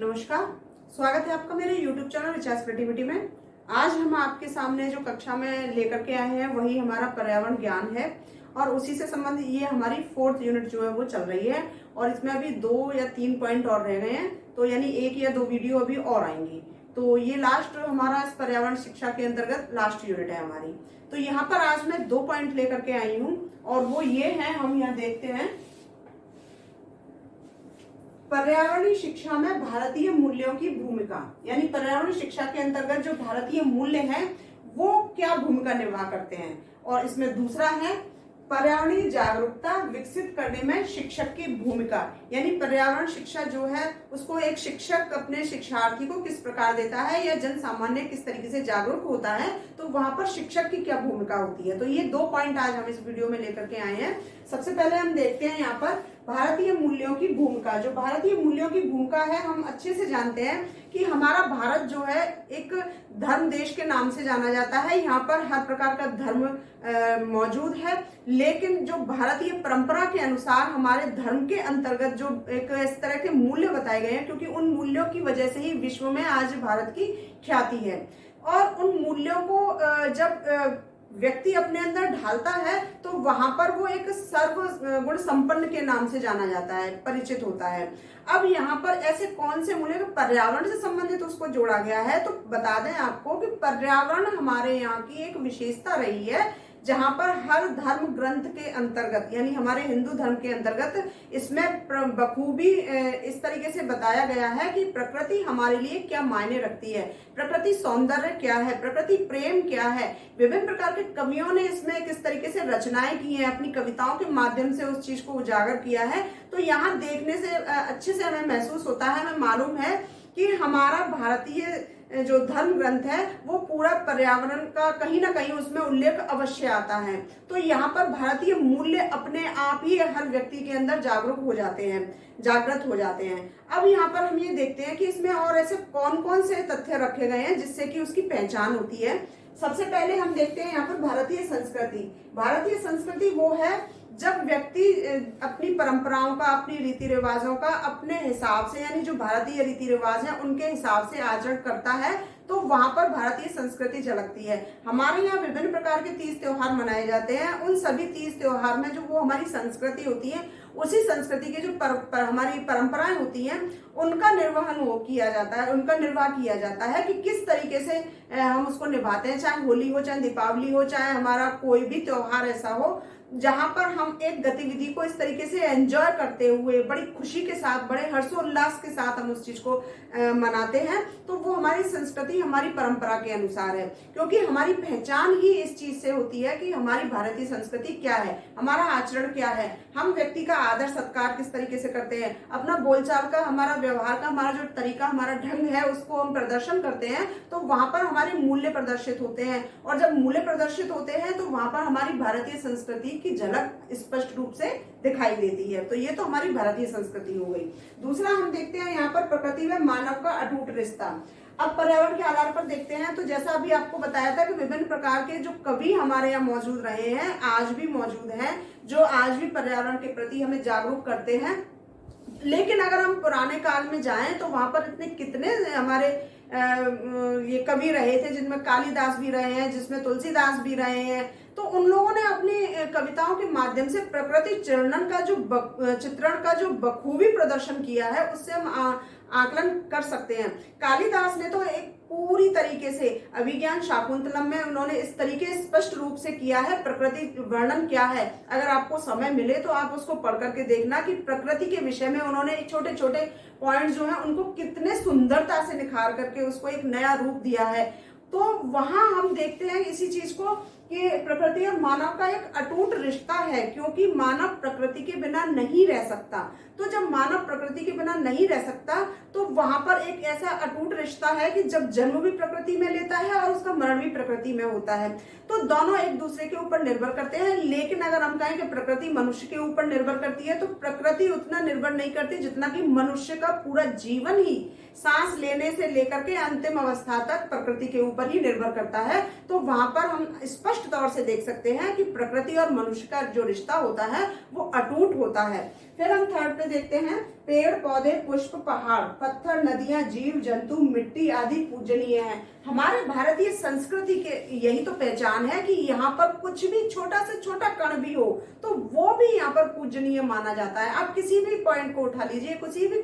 नमस्कार, स्वागत है आपका मेरे YouTube चैनल विचार क्रिएटिविटी में। आज हम आपके सामने जो कक्षा में लेकर के आए हैं वही हमारा पर्यावरण ज्ञान है और उसी से संबंधित ये हमारी 4th यूनिट जो है वो चल रही है और इसमें अभी 2 या 3 पॉइंट और रह गए हैं, तो यानी 1 या 2 वीडियो अभी और आएंगी। तो ये लास्ट हमारा इस पर्यावरण शिक्षा के अंतर्गत लास्ट यूनिट है हमारी। तो यहाँ पर आज मैं 2 पॉइंट लेकर के आई हूँ और वो ये है, हम यहाँ देखते हैं पर्यावरणीय शिक्षा में भारतीय मूल्यों की भूमिका, यानी पर्यावरण शिक्षा के अंतर्गत जो भारतीय मूल्य हैं वो क्या भूमिका निर्वाह करते हैं। और इसमें दूसरा है पर्यावरणीय जागरूकता विकसित करने में शिक्षक की भूमिका, यानी पर्यावरण शिक्षा जो है उसको एक शिक्षक अपने शिक्षार्थी को किस प्रकार देता है या जन सामान्य किस तरीके से जागरूक होता है, तो वहां पर शिक्षक की क्या भूमिका होती है। तो ये 2 पॉइंट आज हम इस वीडियो में लेकर के आए हैं। सबसे पहले हम देखते हैं यहाँ पर भारतीय मूल्यों की भूमिका। जो भारतीय मूल्यों की भूमिका है, हम अच्छे से जानते हैं कि हमारा भारत जो है एक धर्म देश के नाम से जाना जाता है। यहाँ पर हर प्रकार का धर्म मौजूद है, लेकिन जो भारतीय परंपरा के अनुसार हमारे धर्म के अंतर्गत जो एक इस तरह के मूल्य बताए गए हैं, क्योंकि उन मूल्यों की वजह से ही विश्व में आज भारत की ख्याति है। और उन मूल्यों को जब व्यक्ति अपने अंदर ढालता है तो वहां पर वो एक सर्व गुण संपन्न के नाम से जाना जाता है, परिचित होता है। अब यहाँ पर ऐसे कौन से मूल्य पर्यावरण से संबंधित उसको जोड़ा गया है, तो बता दें आपको कि पर्यावरण हमारे यहाँ की एक विशेषता रही है, जहां पर हर धर्म ग्रंथ के अंतर्गत, यानी हमारे हिंदू धर्म के अंतर्गत इसमें बखूबी इस तरीके से बताया गया है कि प्रकृति हमारे लिए क्या मायने रखती है, प्रकृति सौंदर्य क्या है, प्रकृति प्रेम क्या है। विभिन्न प्रकार के कवियों ने इसमें किस तरीके से रचनाएं की हैं, अपनी कविताओं के माध्यम से उस चीज को उजागर किया है। तो यहाँ देखने से अच्छे से हमें महसूस होता है, हमें मालूम है कि हमारा भारतीय जो धर्म ग्रंथ है वो पूरा पर्यावरण का कहीं ना कहीं उसमें उल्लेख अवश्य आता है। तो यहाँ पर भारतीय मूल्य अपने आप ही हर व्यक्ति के अंदर जागरूक हो जाते हैं, जागृत हो जाते हैं। अब यहाँ पर हम ये देखते हैं कि इसमें और ऐसे कौन कौन से तथ्य रखे गए हैं जिससे कि उसकी पहचान होती है। सबसे पहले हम देखते हैं यहाँ पर भारतीय संस्कृति। भारतीय संस्कृति वो है जब व्यक्ति अपनी परंपराओं का, अपनी रीति रिवाजों का अपने हिसाब से, यानी जो भारतीय रीति रिवाज है उनके हिसाब से आचरण करता है, तो वहां पर भारतीय संस्कृति झलकती है। हमारे यहाँ विभिन्न प्रकार के तीज त्योहार मनाए जाते हैं। उन सभी तीज त्योहार में जो वो हमारी संस्कृति होती है, उसी संस्कृति के जो हमारी परंपराएं होती हैं उनका निर्वहन वो किया जाता है, उनका निर्वाह किया जाता है कि किस तरीके से हम उसको निभाते हैं। चाहे होली हो, चाहे दीपावली हो, चाहे हमारा कोई भी त्योहार ऐसा हो जहां पर हम एक गतिविधि को इस तरीके से एंजॉय करते हुए बड़ी खुशी के साथ, बड़े हर्षोल्लास के साथ हम उस चीज को मनाते हैं, तो वो हमारी संस्कृति, हमारी परंपरा के अनुसार है। क्योंकि हमारी पहचान ही इस चीज से होती है कि हमारी भारतीय संस्कृति क्या है, हमारा आचरण क्या है, हम व्यक्ति का आदर सत्कार किस तरीके से करते हैं, अपना बोलचाल का, हमारा व्यवहार का, हमारा जो तरीका, हमारा ढंग है उसको हम प्रदर्शन करते हैं, तो वहां पर हमारे मूल्य प्रदर्शित होते हैं। और जब मूल्य प्रदर्शित होते हैं तो वहां पर हमारी भारतीय संस्कृति की झलक स्पष्ट रूप से दिखाई देती है। तो ये तो हमारी भारतीय संस्कृति हो गई। दूसरा हम देखते हैं यहाँ पर प्रकृति में मानव का अटूट रिश्ता। अब पर्यावरण के आधार पर देखते हैं, तो जैसा अभी आपको बताया था कि विभिन्न प्रकार के जो कवि हमारे यहाँ मौजूद रहे हैं, आज भी मौजूद हैं, जो आज भी पर्यावरण के प्रति हमें जागरूक करते हैं। लेकिन अगर हम पुराने काल में जाएं तो वहां पर इतने कितने हमारे ये कवि रहे थे, जिनमें कालिदास भी रहे हैं, जिसमें तुलसीदास भी रहे हैं। तो उन लोगों ने अपनी कविताओं के माध्यम से प्रकृति चित्रण का जो बखूबी प्रदर्शन किया है, उससे हम आकलन कर सकते हैं। कालिदास ने तो एक पूरी तरीके से अभिज्ञान शाकुंतलम में उन्होंने इस तरीके स्पष्ट रूप से किया है प्रकृति वर्णन क्या है। अगर आपको समय मिले तो आप उसको पढ़ करके देखना कि प्रकृति के विषय में उन्होंने छोटे छोटे पॉइंट जो है उनको कितने सुंदरता से निखार करके उसको एक नया रूप दिया है। तो वहां हम देखते हैं इसी चीज को कि प्रकृति और मानव का एक अटूट रिश्ता है, क्योंकि मानव प्रकृति के बिना नहीं रह सकता। तो जब मानव प्रकृति के बिना नहीं रह सकता तो वहां पर एक ऐसा अटूट रिश्ता है कि जब जन्म भी प्रकृति में लेता है और उसका मरण भी प्रकृति में होता है, तो दोनों एक दूसरे के ऊपर निर्भर करते हैं। लेकिन अगर हम कहें कि प्रकृति मनुष्य के ऊपर निर्भर करती है, तो प्रकृति उतना निर्भर नहीं करती जितना कि मनुष्य का पूरा जीवन ही सांस लेने से लेकर के अंतिम अवस्था तक प्रकृति के ऊपर ही निर्भर करता है। तो वहां पर हम स्पष्ट स्पष्ट तौर से देख सकते हैं कि प्रकृति और मनुष्य का जो रिश्ता होता है वो अटूट होता है। फिर हम थर्ड पे देखते हैं, पेड़ पौधे पुष्प पहाड़ पत्थर नदियां जीव जंतु मिट्टी आदि पूजनीय हैं। हमारे भारतीय संस्कृति के यही तो पहचान है कि यहाँ पर कुछ भी छोटा से छोटा कण भी हो तो वो भी यहाँ पर पूजनीय माना जाता है। आप किसी भी पॉइंट को उठा लीजिए, किसी भी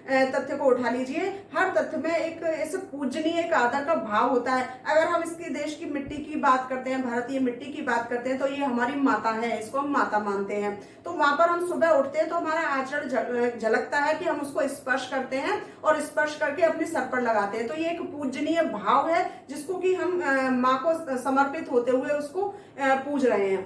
तथ्य को उठा लीजिए, हर तथ्य में एक ऐसे पूजनीय एक आदर का भाव होता है। अगर हम इसके देश की मिट्टी की बात करते हैं, भारतीय मिट्टी की बात करते हैं, तो ये हमारी माता है, इसको हम माता मानते हैं। तो वहां पर हम सुबह उठते हैं तो हमारा आचरण झलकता है कि हम उसको स्पर्श करते हैं और स्पर्श करके अपने सर पर लगाते हैं। तो ये एक पूजनीय भाव है जिसको कि हम माँ को समर्पित होते हुए उसको पूज रहे हैं।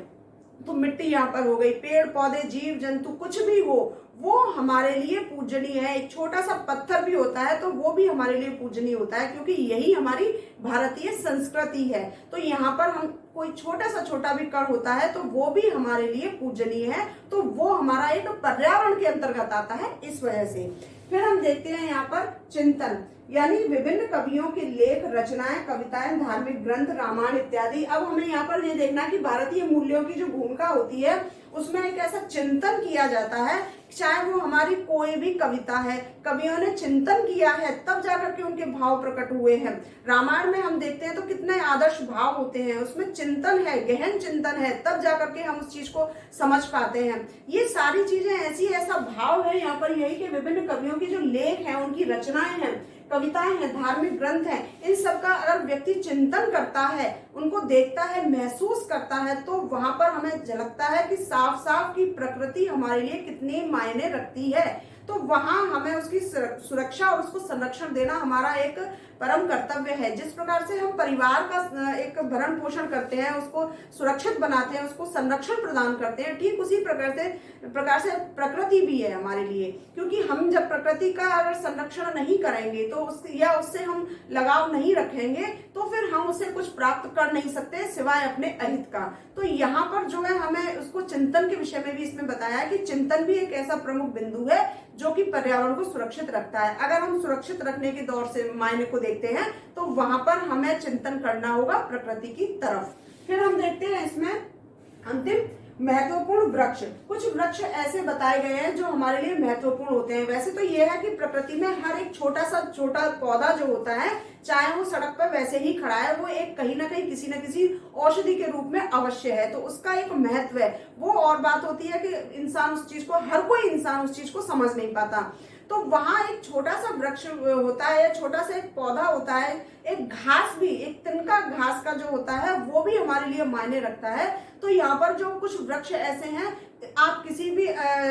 तो मिट्टी यहाँ पर हो गई, पेड़ पौधे जीव जंतु कुछ भी हो वो हमारे लिए पूजनीय है। एक छोटा सा पत्थर भी होता है तो वो भी हमारे लिए पूजनीय होता है, क्योंकि यही हमारी भारतीय संस्कृति है। तो यहाँ पर हम कोई छोटा सा छोटा भी कण होता है तो वो भी हमारे लिए पूजनीय है। तो वो हमारा एक पर्यावरण के अंतर्गत आता है इस वजह से। फिर हम देखते हैं यहाँ पर चिंतन, यानी विभिन्न कवियों के लेख रचनाएं कविताएं धार्मिक ग्रंथ रामायण इत्यादि। अब हमें यहाँ पर ये देखना कि भारतीय मूल्यों की जो भूमिका होती है उसमें एक ऐसा चिंतन किया जाता है, चाहे वो हमारी कोई भी कविता है, कवियों ने चिंतन किया है तब जाकर के उनके भाव प्रकट हुए हैं। रामायण में हम देखते हैं तो कितने आदर्श भाव होते हैं, उसमें चिंतन है, गहन चिंतन है, तब जाकर के हम उस चीज को समझ पाते हैं। ये सारी चीजें ऐसी ऐसा भाव है यहाँ पर, यही कि विभिन्न कवियों की जो लेख है, उनकी रचनाएं हैं, कविताएं हैं, धार्मिक ग्रंथ हैं, इन सब का अगर व्यक्ति चिंतन करता है, उनको देखता है, महसूस करता है, तो वहां पर हमें झलकता है कि साफ साफ की प्रकृति हमारे लिए कितनी मायने रखती है। तो वहां हमें उसकी सुरक्षा और उसको संरक्षण देना हमारा एक परम कर्तव्य है। जिस प्रकार से हम परिवार का एक भरण पोषण करते हैं, उसको सुरक्षित बनाते हैं, उसको संरक्षण प्रदान करते हैं, ठीक उसी प्रकार से प्रकृति भी है हमारे लिए। क्योंकि हम जब प्रकृति का अगर संरक्षण नहीं करेंगे तो उससे हम लगाव नहीं रखेंगे तो फिर हम उसे कुछ प्राप्त कर नहीं सकते सिवाय अपने अहित का। तो यहाँ पर जो है हमें उसको चिंतन के विषय में भी इसमें बताया है कि चिंतन भी एक ऐसा प्रमुख बिंदु है जो कि पर्यावरण को सुरक्षित रखता है। अगर हम सुरक्षित रखने के दौर से मायने को देखते हैं तो वहां पर हमें चिंतन करना होगा प्रकृति की तरफ। फिर हम देखते हैं इसमें अंतिम महत्वपूर्ण वृक्ष। कुछ वृक्ष ऐसे बताए गए हैं जो हमारे लिए महत्वपूर्ण होते हैं। वैसे तो यह है कि प्रकृति में हर एक छोटा पौधा जो होता है, चाहे वो सड़क पर वैसे ही खड़ा है, वो एक कहीं ना कहीं किसी न किसी औषधि के रूप में अवश्य है, तो उसका एक महत्व है। वो और बात होती है कि इंसान उस चीज को, हर कोई इंसान उस चीज को समझ नहीं पाता। तो वहां एक छोटा सा वृक्ष होता है, छोटा सा एक पौधा होता है, एक घास भी, एक तिनका घास का जो होता है वो भी हमारे लिए मायने रखता है। तो यहाँ पर जो कुछ वृक्ष ऐसे हैं, आप किसी भी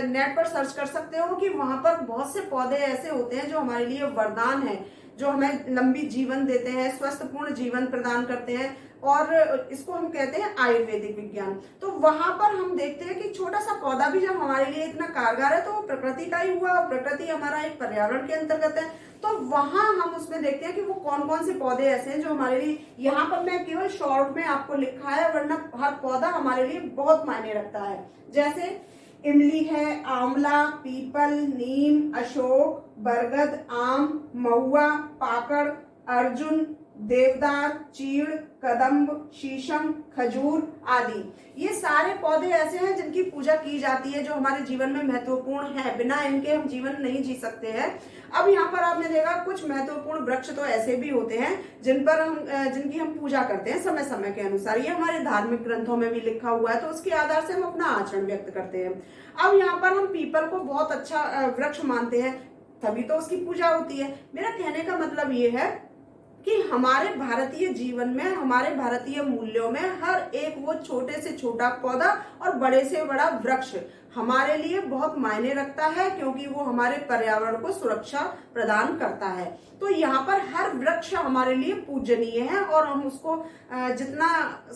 नेट पर सर्च कर सकते हो कि वहां पर बहुत से पौधे ऐसे होते हैं जो हमारे लिए वरदान है, जो हमें लंबी जीवन देते हैं, स्वस्थपूर्ण जीवन प्रदान करते हैं, और इसको हम कहते हैं आयुर्वेदिक विज्ञान। तो वहां पर हम देखते हैं कि छोटा सा पौधा भी जब हमारे लिए इतना कारगर है तो वो प्रकृति का ही हुआ, और प्रकृति हमारा एक पर्यावरण के अंतर्गत है। तो वहां हम उसमें देखते हैं कि वो कौन कौन से पौधे ऐसे हैं जो हमारे लिए, यहाँ पर मैं केवल शॉर्ट में आपको लिखा है, वरना हर पौधा हमारे लिए बहुत मायने रखता है। जैसे इमली है, आंवला, पीपल, नीम, अशोक, बरगद, आम, महुआ, पाकड़, अर्जुन, देवदार, चीड़, कदम्ब, शीशम, खजूर आदि। ये सारे पौधे ऐसे हैं जिनकी पूजा की जाती है, जो हमारे जीवन में महत्वपूर्ण है, बिना इनके हम जीवन नहीं जी सकते हैं। अब यहाँ पर आपने देखा कुछ महत्वपूर्ण वृक्ष तो ऐसे भी होते हैं जिनकी हम पूजा करते हैं समय समय के अनुसार। ये हमारे धार्मिक ग्रंथों में भी लिखा हुआ है, तो उसके आधार से हम अपना आचरण व्यक्त करते हैं। अब यहाँ पर हम पीपल को बहुत अच्छा वृक्ष मानते हैं, तभी तो उसकी पूजा होती है। मेरा कहने का मतलब ये है कि हमारे भारतीय जीवन में, हमारे भारतीय मूल्यों में हर एक वो छोटे से छोटा पौधा और बड़े से बड़ा वृक्ष हमारे लिए बहुत मायने रखता है, क्योंकि वो हमारे पर्यावरण को सुरक्षा प्रदान करता है। तो यहाँ पर हर वृक्ष हमारे लिए पूजनीय है, और हम उसको जितना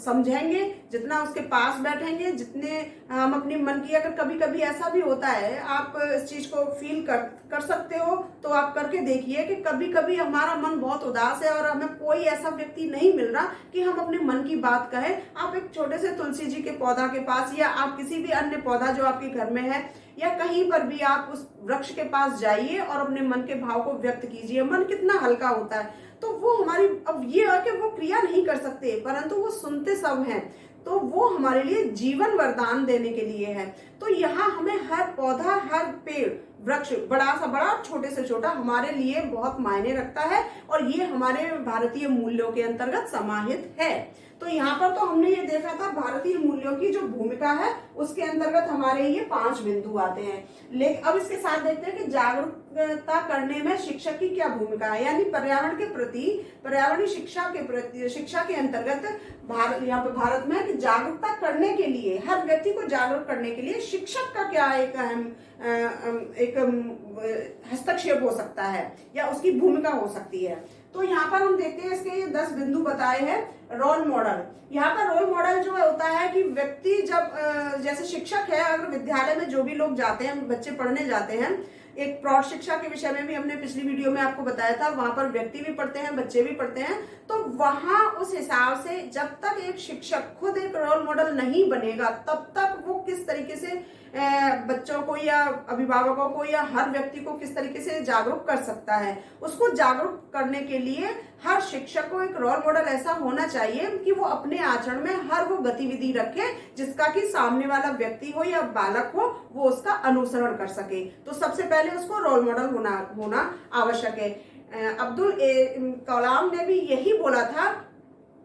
समझेंगे, जितना उसके पास बैठेंगे, जितने हम अपनी मन की, अगर कभी कभी ऐसा भी होता है, आप इस चीज को फील कर सकते हो तो आप करके देखिए कि कभी कभी हमारा मन बहुत उदास है और हमें कोई ऐसा व्यक्ति नहीं मिल रहा कि हम अपने मन की बात कहें। आप एक छोटे से तुलसी जी के पौधा के पास, या आप किसी भी अन्य पौधा जो आपके घर में है, या कहीं पर भी आप उस वृक्ष के पास जाइए और अपने मन के भाव को व्यक्त कीजिए। मन कितना हल्का होता है। तो वो हमारी, अब ये है कि वो क्रिया नहीं कर सकते परंतु वो सुनते सब हैं, तो वो हमारे लिए जीवन वरदान देने के लिए है। तो यहाँ हमें हर पौधा, हर पेड़, वृक्ष, बड़ा सा बड़ा, छोटे से छोटा, हमारे लिए बहुत मायने रखता है और ये हमारे भारतीय मूल्यों के अंतर्गत समाहित है। तो यहाँ पर तो हमने ये देखा था भारतीय मूल्यों की जो भूमिका है उसके अंतर्गत हमारे ये 5 बिंदु आते हैं। लेकिन अब इसके साथ देखते हैं कि जागरूकता करने में शिक्षक की क्या भूमिका है, यानी पर्यावरण के प्रति, पर्यावरणीय शिक्षा के अंतर्गत यहाँ पे भारत में कि जागरूकता करने के लिए, हर व्यक्ति को जागरूक करने के लिए शिक्षक का क्या एक अहम हस्तक्षेप हो सकता है या उसकी भूमिका हो सकती है। तो यहाँ पर हम देखते हैं इसके ये 10 बिंदु बताए हैं। रोल मॉडल, यहाँ पर रोल मॉडल जो होता है कि व्यक्ति जब जैसे शिक्षक है, अगर विद्यालय में जो भी लोग जाते हैं, बच्चे पढ़ने जाते हैं, एक प्रौढ़ शिक्षा के विषय में भी हमने पिछली वीडियो में आपको बताया था, वहां पर व्यक्ति भी पढ़ते हैं, बच्चे भी पढ़ते हैं। तो वहां उस हिसाब से जब तक एक शिक्षक खुद एक रोल मॉडल नहीं बनेगा तब तक वो किस तरीके से बच्चों को या अभिभावकों को या हर व्यक्ति को किस तरीके से जागरूक कर सकता है। उसको जागरूक करने के लिए हर शिक्षक को एक रोल मॉडल ऐसा होना चाहिए कि वो अपने आचरण में हर वो गतिविधि रखे जिसका कि सामने वाला व्यक्ति हो या बालक हो वो उसका अनुसरण कर सके। तो सबसे पहले उसको रोल मॉडल होना आवश्यक है। अब्दुल कलाम ने भी यही बोला था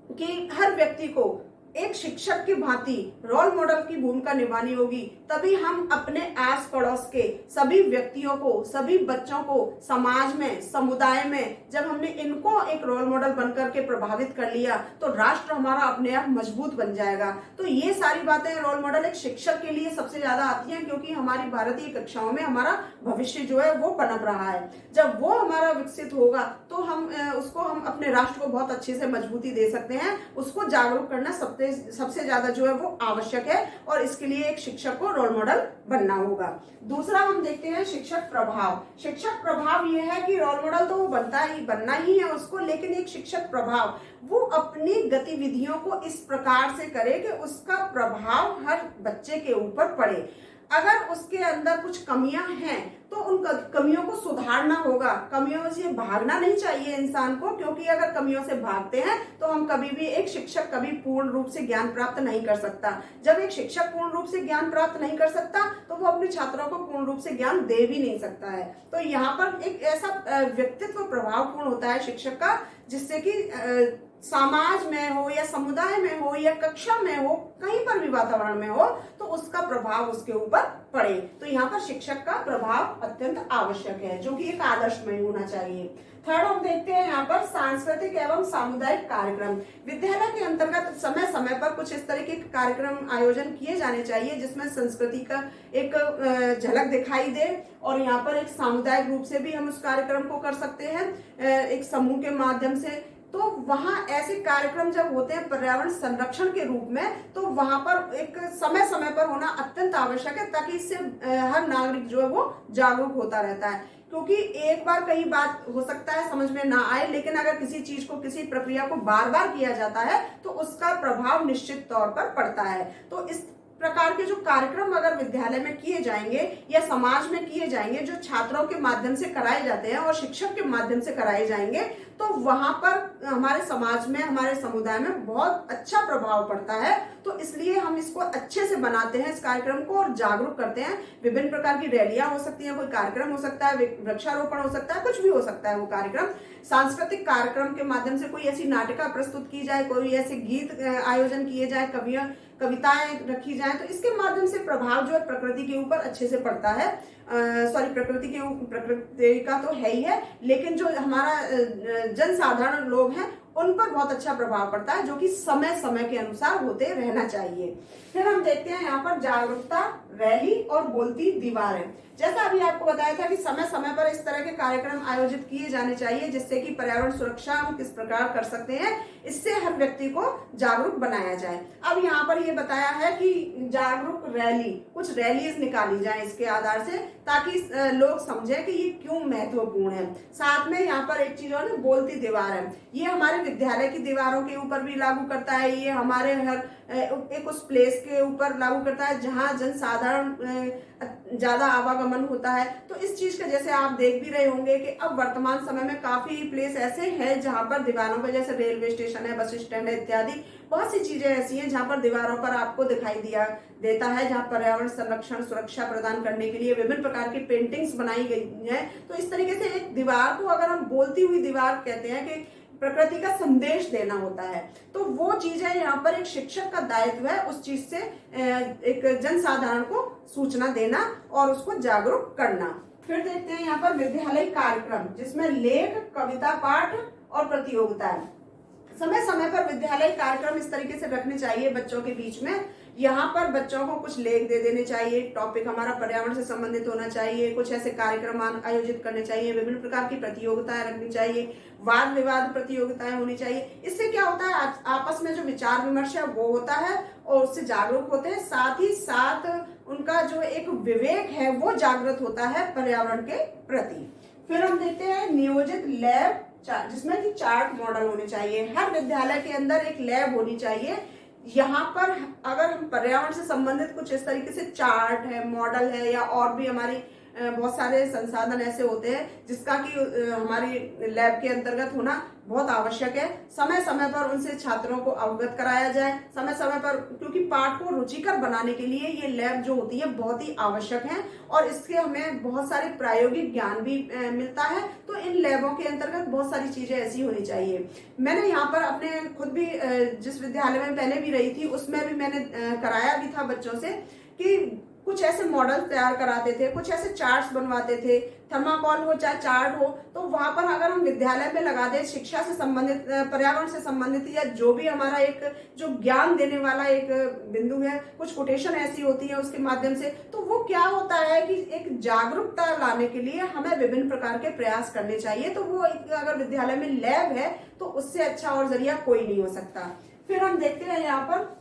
कि हर व्यक्ति को एक शिक्षक की भांति रोल मॉडल की भूमिका निभानी होगी, तभी हम अपने आस पड़ोस के सभी व्यक्तियों को, सभी बच्चों को समाज में, समुदाय में, जब हमने इनको एक रोल मॉडल बनकर के प्रभावित कर लिया तो राष्ट्र हमारा अपने आप मजबूत बन जाएगा। तो ये सारी बातें रोल मॉडल एक शिक्षक के लिए सबसे ज्यादा आती हैं, क्योंकि हमारी भारतीय कक्षाओं में हमारा भविष्य जो है वो पनप रहा है। जब वो हमारा विकसित होगा तो हम अपने राष्ट्र को बहुत अच्छे से मजबूती दे सकते हैं। उसको जागरूक करना सबसे ज्यादा जो है वो आवश्यक है और इसके लिए एक शिक्षक को रोल मॉडल बनना होगा। दूसरा हम देखते हैं शिक्षक प्रभाव। शिक्षक प्रभाव यह है कि रोल मॉडल तो वो बनना ही है उसको, लेकिन एक शिक्षक प्रभाव वो अपनी गतिविधियों को इस प्रकार से करे कि उसका प्रभाव हर बच्चे के ऊपर पड़े। अगर उसके अंदर कुछ कमियां हैं तो उन कमियों को सुधारना होगा। कमियों से भागना नहीं चाहिए इंसान को, क्योंकि अगर कमियों से भागते हैं तो हम कभी भी, एक शिक्षक कभी पूर्ण रूप से ज्ञान प्राप्त नहीं कर सकता। जब एक शिक्षक पूर्ण रूप से ज्ञान प्राप्त नहीं कर सकता तो वो अपने छात्रों को पूर्ण रूप से ज्ञान दे भी नहीं सकता है। तो यहाँ पर एक ऐसा व्यक्तित्व प्रभावपूर्ण होता है शिक्षक का, जिससे कि समाज में हो या समुदाय में हो या कक्षा में हो, कहीं पर भी वातावरण में हो, तो उसका प्रभाव उसके ऊपर पड़े। तो यहाँ पर शिक्षक का प्रभाव अत्यंत आवश्यक है, जो कि एक आदर्शमय होना चाहिए। थर्ड हम देखते हैं यहाँ पर सांस्कृतिक एवं सामुदायिक कार्यक्रम। विद्यालय के अंतर्गत समय समय पर कुछ इस तरह के कार्यक्रम आयोजन किए जाने चाहिए जिसमें संस्कृति का एक झलक दिखाई दे, और यहाँ पर एक सामुदायिक रूप से भी हम उस कार्यक्रम को कर सकते हैं एक समूह के माध्यम से। तो वहां ऐसे कार्यक्रम जब होते हैं पर्यावरण संरक्षण के रूप में, तो वहां पर एक समय समय पर होना अत्यंत आवश्यक है, ताकि इससे हर नागरिक जो है वो जागरूक होता रहता है। क्योंकि एक बार कई बात हो सकता है समझ में ना आए, लेकिन अगर किसी चीज को, किसी प्रक्रिया को बार बार किया जाता है तो उसका प्रभाव निश्चित तौर पर पड़ता है। तो इस प्रकार के जो कार्यक्रम अगर विद्यालय में किए जाएंगे या समाज में किए जाएंगे, जो छात्रों के माध्यम से कराए जाते हैं और शिक्षक के माध्यम से कराए जाएंगे, तो वहां पर हमारे समाज में, हमारे समुदाय में बहुत अच्छा प्रभाव पड़ता है। तो इसलिए हम इसको अच्छे से बनाते हैं इस कार्यक्रम को और जागरूक करते हैं। विभिन्न प्रकार की रैलियां हो सकती हैं, कोई कार्यक्रम हो सकता है, वृक्षारोपण हो सकता है, कुछ भी हो सकता है वो कार्यक्रम। सांस्कृतिक कार्यक्रम के माध्यम से कोई ऐसी नाटिका प्रस्तुत की जाए, कोई ऐसे गीत आयोजन किए जाए, कविताएं रखी जाए, तो इसके माध्यम से प्रभाव जो है प्रकृति के ऊपर अच्छे से पड़ता है। प्रकृति का तो है ही है, लेकिन जो हमारा जनसाधारण लोग हैं उन पर बहुत अच्छा प्रभाव पड़ता है, जो कि समय समय के अनुसार होते रहना चाहिए। फिर हम देखते हैं यहाँ पर जागरूकता रैली और बोलती दीवारें। जैसा अभी आपको बताया था कि समय समय पर इस तरह के कार्यक्रम आयोजित किए जाने चाहिए, जिससे कि पर्यावरण सुरक्षा हम किस प्रकार कर सकते हैं, इससे हर व्यक्ति को जागरूक बनाया जाए। अब यहाँ पर ये बताया है कि जागरूक रैली, कुछ रैलीज निकाली जाए इसके आधार से, ताकि लोग समझें कि ये क्यों महत्वपूर्ण है। साथ में यहाँ पर एक चीज और बोलती दीवार है, ये हमारे विद्यालय की दीवारों के ऊपर भी लागू करता है, ये हमारे हर एक उस प्लेस के ऊपर लागू करता है जहाँ जनसाधारण ज्यादा आवागमन होता है। तो इस चीज का जैसे आप देख भी रहे होंगे कि अब वर्तमान समय में काफी प्लेस ऐसे हैं जहां पर दीवारों पर, जैसे रेलवे स्टेशन है, बस स्टैंड है इत्यादि, बहुत सी चीजें ऐसी हैं जहां पर दीवारों पर आपको दिखाई देता है, जहां पर्यावरण संरक्षण सुरक्षा प्रदान करने के लिए विभिन्न प्रकार की पेंटिंग्स बनाई गई है। तो इस तरीके से एक दीवार को अगर हम बोलती हुई दीवार कहते हैं कि प्रकृति का संदेश देना होता है, तो वो चीज है यहाँ पर एक शिक्षक का दायित्व है उस चीज से एक जनसाधारण को सूचना देना और उसको जागरूक करना। फिर देखते हैं यहाँ पर विद्यालय कार्यक्रम, जिसमें लेख, कविता पाठ और प्रतियोगिता है। समय समय पर विद्यालय कार्यक्रम इस तरीके से रखने चाहिए बच्चों के बीच में, यहाँ पर बच्चों को कुछ लेख दे देने चाहिए, टॉपिक हमारा पर्यावरण से संबंधित होना चाहिए, कुछ ऐसे कार्यक्रम आयोजित करने चाहिए, विभिन्न प्रकार की प्रतियोगिताएं रखनी चाहिए, वाद विवाद प्रतियोगिताएं होनी चाहिए। इससे क्या होता है, आपस में जो विचार विमर्श है वो होता है और उससे जागरूक होते हैं, साथ ही साथ उनका जो एक विवेक है वो जागृत होता है पर्यावरण के प्रति। फिर हम देखते हैं नियोजित लैब, जिसमें कि चार्ट मॉडल होने चाहिए। हर विद्यालय के अंदर एक लैब होनी चाहिए। यहाँ पर अगर हम पर्यावरण से संबंधित कुछ इस तरीके से चार्ट है, मॉडल है, या और भी हमारी बहुत सारे संसाधन ऐसे होते हैं जिसका कि हमारी लैब के अंतर्गत होना बहुत आवश्यक है। समय समय पर उनसे छात्रों को अवगत कराया जाए, समय समय पर, क्योंकि पाठ को रुचिकर बनाने के लिए ये लैब जो होती है बहुत ही आवश्यक है और इसके हमें बहुत सारे प्रायोगिक ज्ञान भी मिलता है। तो इन लैबों के अंतर्गत बहुत सारी चीजें ऐसी होनी चाहिए। मैंने यहाँ पर अपने खुद भी जिस विद्यालय में पहले भी रही थी उसमें भी मैंने कराया भी था बच्चों से कि कुछ ऐसे मॉडल तैयार कराते थे, कुछ ऐसे चार्ट्स बनवाते थे, थर्माकोल हो चाहे चार्ट हो, तो वहां पर अगर हम विद्यालय में लगा दें शिक्षा से संबंधित, पर्यावरण से संबंधित या जो भी हमारा एक जो ज्ञान देने वाला एक बिंदु है, कुछ कोटेशन ऐसी होती है उसके माध्यम से, तो वो क्या होता है कि एक जागरूकता लाने के लिए हमें विभिन्न प्रकार के प्रयास करने चाहिए। तो वो अगर विद्यालय में लैब है तो उससे अच्छा और जरिया कोई नहीं हो सकता। फिर हम देखते हैं यहाँ पर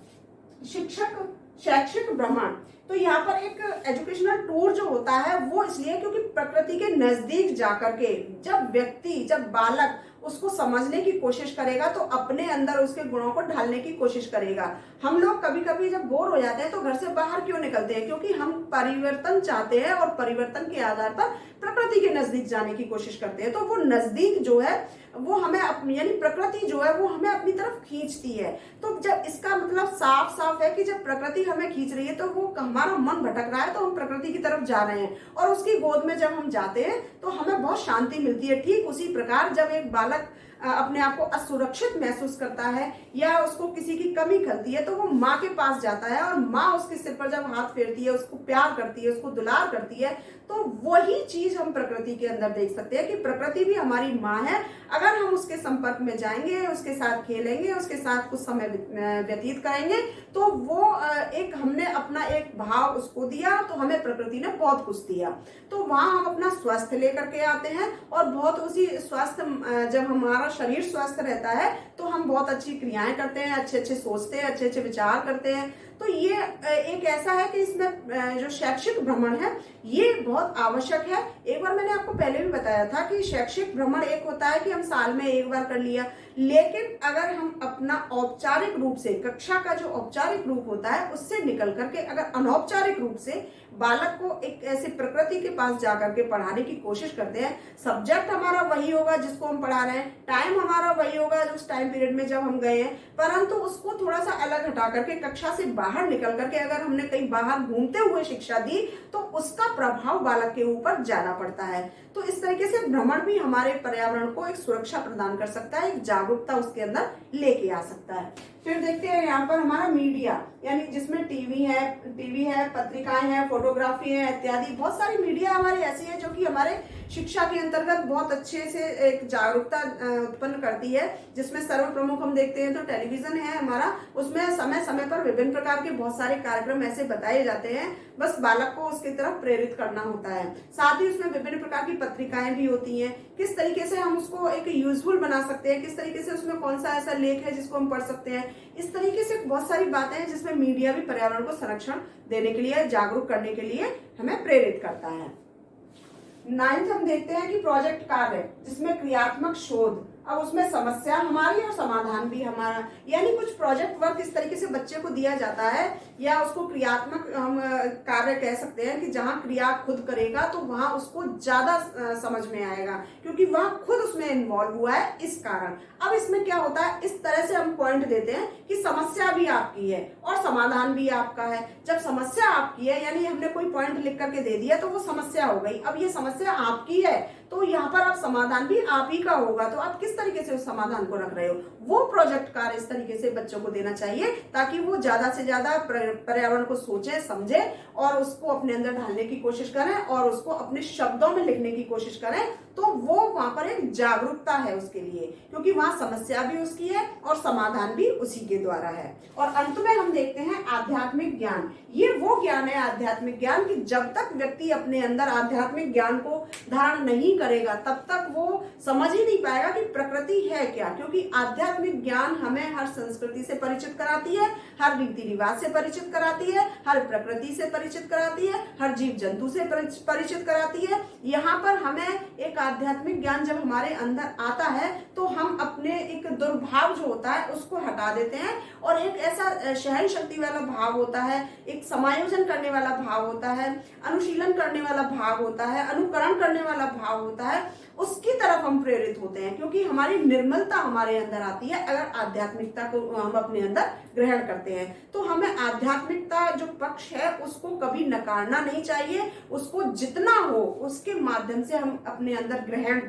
शैक्षिक भ्रमण। तो यहाँ पर एक एजुकेशनल टूर जो होता है वो इसलिए क्योंकि प्रकृति के नजदीक जाकर के जब बालक उसको समझने की कोशिश करेगा तो अपने अंदर उसके गुणों को ढालने की कोशिश करेगा। हम लोग कभी कभी जब बोर हो जाते हैं तो घर से बाहर क्यों निकलते हैं, क्योंकि हम परिवर्तन चाहते हैं और परिवर्तन के आधार पर प्रकृति के नजदीक जाने की कोशिश करते हैं। तो वो नजदीक जो है वो हमें यानी प्रकृति जो है वो हमें अपनी तरफ खींचती है। तो जब इसका मतलब साफ साफ है कि जब प्रकृति हमें खींच रही है तो वो हमारा मन भटक रहा है तो हम प्रकृति की तरफ जा रहे हैं और उसकी गोद में जब हम जाते हैं तो हमें बहुत शांति मिलती है। ठीक उसी प्रकार जब एक बालक अपने आप को असुरक्षित महसूस करता है या उसको किसी की कमी खलती है तो वो माँ के पास जाता है और माँ उसके सिर पर जब हाथ फेरती है, उसको प्यार करती है, उसको दुलार करती है, तो वही चीज हम प्रकृति के अंदर देख सकते हैं कि प्रकृति भी हमारी माँ है। अगर हम उसके संपर्क में जाएंगे, उसके साथ खेलेंगे, उसके साथ कुछ समय व्यतीत करेंगे तो वो एक हमने अपना एक भाव उसको दिया तो हमें प्रकृति ने बहुत कुछ दिया। तो वहां हम अपना स्वास्थ्य लेकर के आते हैं और बहुत उसी स्वास्थ्य, जब हमारा शरीर स्वस्थ रहता है तो हम बहुत अच्छी क्रियाएं करते हैं, अच्छे अच्छे सोचते हैं, अच्छे अच्छे विचार करते हैं। तो ये एक ऐसा है कि इसमें जो शैक्षिक भ्रमण है ये बहुत आवश्यक है। एक बार मैंने आपको पहले भी बताया था कि शैक्षिक भ्रमण एक होता है कि हम साल में एक बार कर लिया, लेकिन अगर हम अपना औपचारिक रूप से, कक्षा का जो औपचारिक रूप होता है उससे निकल करके अगर अनौपचारिक रूप से बालक को एक ऐसे प्रकृति के पास जाकर के पढ़ाने की कोशिश करते हैं, सब्जेक्ट हमारा वही होगा जिसको हम पढ़ा रहे हैं, टाइम हमारा वही होगा उस टाइम पीरियड में जब हम गए हैं, परंतु उसको थोड़ा सा अलग हटा करके कक्षा से बाहर निकल करके अगर हमने कहीं बाहर घूमते हुए शिक्षा दी तो उसका प्रभाव बालक के ऊपर ज्यादा पड़ता है। तो इस तरीके से भ्रमण भी हमारे पर्यावरण को एक सुरक्षा प्रदान कर सकता है, एक जागरूकता उसके अंदर लेके आ सकता है। फिर देखते हैं यहाँ पर हमारा मीडिया, यानी जिसमें टीवी है, पत्रिकाएं हैं, फोटोग्राफी है इत्यादि, बहुत सारी मीडिया हमारी ऐसी है जो कि हमारे शिक्षा के अंतर्गत बहुत अच्छे से एक जागरूकता उत्पन्न करती है। जिसमें सर्वप्रमुख हम देखते हैं तो टेलीविजन है हमारा, उसमें समय समय पर विभिन्न प्रकार के बहुत सारे कार्यक्रम ऐसे बताए जाते हैं, बस बालक को उसकी तरफ प्रेरित करना होता है। साथ ही उसमें विभिन्न प्रकार की पत्रिकाएं भी होती हैं, किस तरीके से हम उसको एक यूजफुल बना सकते हैं, किस तरीके से उसमें कौन सा ऐसा लेख है जिसको हम पढ़ सकते हैं, इस तरीके से बहुत सारी बातें हैं जिसमें मीडिया भी पर्यावरण को संरक्षण देने के लिए, जागरूक करने के लिए हमें प्रेरित करता है। 9th हम देखते हैं कि प्रोजेक्ट कार्य, जिसमें क्रियात्मक शोध। अब उसमें समस्या हमारी और समाधान भी हमारा, यानी कुछ प्रोजेक्ट वर्क इस तरीके से बच्चे को दिया जाता है या उसको क्रियात्मक हम कार्य कह सकते हैं कि जहां क्रिया खुद करेगा तो वहां उसको ज्यादा समझ में आएगा, क्योंकि वह खुद उसमें इन्वॉल्व हुआ है। इस कारण अब इसमें क्या होता है, इस तरह से हम पॉइंट देते हैं कि समस्या भी आपकी है और समाधान भी आपका है। जब समस्या आपकी है यानी हमने कोई पॉइंट लिख करके दे दिया तो वो समस्या हो गई। अब ये समस्या आपकी है तो यहाँ पर आप समाधान भी आप ही का होगा, तो आप किस तरीके से उस समाधान को रख रहे हो, वो प्रोजेक्ट कार्य इस तरीके से बच्चों को देना चाहिए ताकि वो ज्यादा से ज्यादा पर्यावरण को सोचे समझे और उसको अपने अंदर ढालने की कोशिश करें और उसको अपने शब्दों में लिखने की कोशिश करें। तो वो वहां पर एक जागरूकता है उसके लिए, क्योंकि वहां समस्या भी उसकी है और समाधान भी उसी के द्वारा है। और अंत में हम देखते हैं आध्यात्मिक ज्ञान। ये वो ज्ञान है आध्यात्मिक ज्ञान कि जब तक व्यक्ति अपने अंदर आध्यात्मिक ज्ञान को धारण नहीं करेगा तब तक वो समझ ही नहीं पाएगा कि प्रकृति है क्या, क्योंकि आध्यात्मिक ज्ञान हमें हर संस्कृति से परिचित कराती है, हर रीति रिवाज से परिचित कराती है, हर प्रकृति से परिचित कराती है, हर जीव जंतु से परिचित कराती है। यहाँ पर हमें एक आध्यात्मिक ज्ञान जब हमारे अंदर आता है तो हम अपने एक दुर्भाव जो होता है उसको हटा देते हैं और एक ऐसा सहन शक्ति वाला भाव होता है, एक समायोजन करने वाला भाव होता है, अनुशीलन करने वाला भाव होता है, अनुकरण करने वाला भाव होता है, उसकी तरफ हम प्रेरित होते हैं, क्योंकि हमारी निर्मलता हमारे अंदर आती है अगर आध्यात्मिकता को हम अपने अंदर ग्रहण करते हैं। तो हमें आध्यात्मिकता जो पक्ष है उसको कभी नकारना नहीं चाहिए, उसको जितना हो उसके माध्यम से हम अपने अंदर ग्रहण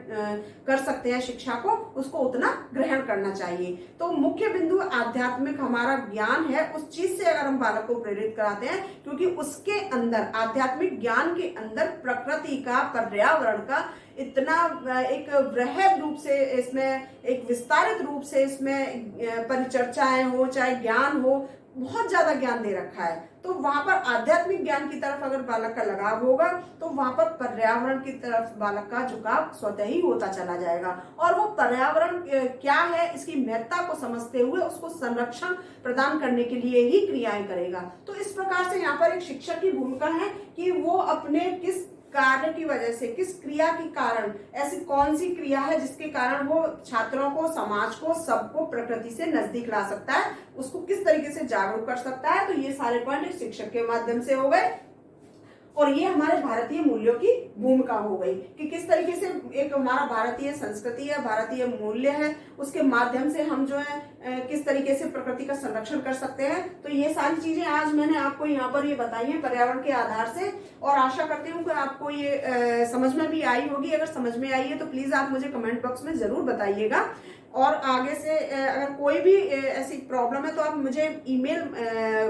कर सकते हैं शिक्षा को, उसको उतना ग्रहण करना चाहिए। तो मुख्य बिंदु आध्यात्मिक हमारा ज्ञान है, उस चीज से अगर हम बालक को प्रेरित कराते हैं, क्योंकि उसके अंदर आध्यात्मिक ज्ञान के अंदर प्रकृति का, पर्यावरण का इतना एक वृहद रूप से, इसमें एक विस्तारित रूप से इसमें परिचर्चाएं हो चाहे ज्ञान हो, बहुत ज्यादा ज्ञान दे रखा है। तो वहां पर आध्यात्मिक ज्ञान की तरफ अगर बालक का लगाव होगा तो वहां पर पर्यावरण की तरफ बालक का झुकाव स्वतः ही होता चला जाएगा और वो पर्यावरण क्या है इसकी महत्ता को समझते हुए उसको संरक्षण प्रदान करने के लिए ही क्रियाएं करेगा। तो इस प्रकार से यहाँ पर एक शिक्षक की भूमिका है कि वो अपने किस कार्य की वजह से, किस क्रिया के कारण, ऐसी कौन सी क्रिया है जिसके कारण वो छात्रों को, समाज को, सबको प्रकृति से नजदीक ला सकता है, उसको किस तरीके से जागरूक कर सकता है। तो ये सारे पॉइंट शिक्षक के माध्यम से हो गए और ये हमारे भारतीय मूल्यों की भूमिका हो गई कि किस तरीके से एक हमारा भारतीय संस्कृति है, भारतीय मूल्य है, उसके माध्यम से हम जो है किस तरीके से प्रकृति का संरक्षण कर सकते हैं। तो ये सारी चीजें आज मैंने आपको यहाँ पर ये बताई है पर्यावरण के आधार से और आशा करती हूँ कि आपको ये समझ में भी आई होगी। अगर समझ में आई है तो प्लीज आप मुझे कमेंट बॉक्स में जरूर बताइएगा और आगे से अगर कोई भी ऐसी प्रॉब्लम है तो आप मुझे ईमेल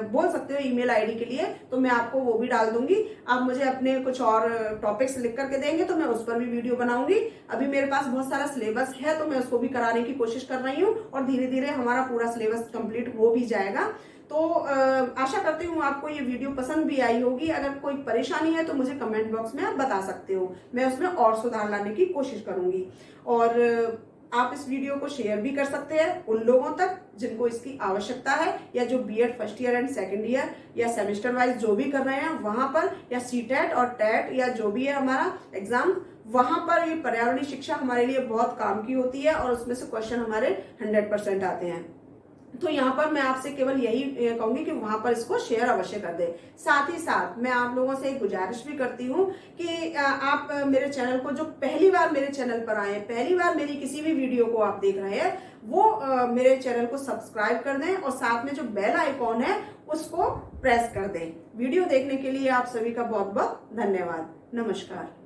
बोल सकते हो, ईमेल आईडी के लिए, तो मैं आपको वो भी डाल दूंगी। आप मुझे अपने कुछ और टॉपिक्स लिख करके देंगे तो मैं उस पर भी वीडियो बनाऊंगी। अभी मेरे पास बहुत सारा सिलेबस है तो मैं उसको भी कराने की कोशिश कर रही हूँ और धीरे धीरे हमारा पूरा सिलेबस कंप्लीट हो भी जाएगा। तो आशा करती हूँ आपको ये वीडियो पसंद भी आई होगी। अगर कोई परेशानी है तो मुझे कमेंट बॉक्स में आप बता सकते हो, मैं उसमें और सुधार लाने की कोशिश करूंगी। और आप इस वीडियो को शेयर भी कर सकते हैं उन लोगों तक जिनको इसकी आवश्यकता है या जो BEd first year and second year या सेमेस्टर वाइज जो भी कर रहे हैं वहां पर, या सीटेट और टेट या जो भी है हमारा एग्जाम, वहां पर ये पर्यावरणीय शिक्षा हमारे लिए बहुत काम की होती है और उसमें से क्वेश्चन हमारे 100% आते हैं। तो यहाँ पर मैं आपसे केवल यही कहूंगी कि वहां पर इसको शेयर अवश्य कर दें। साथ ही साथ मैं आप लोगों से एक गुजारिश भी करती हूँ कि आप मेरे चैनल को, जो पहली बार मेरे चैनल पर आए, पहली बार मेरी किसी भी वीडियो को आप देख रहे हैं, वो मेरे चैनल को सब्सक्राइब कर दें और साथ में जो बेल आइकॉन है उसको प्रेस कर दें। वीडियो देखने के लिए आप सभी का बहुत बहुत धन्यवाद। नमस्कार।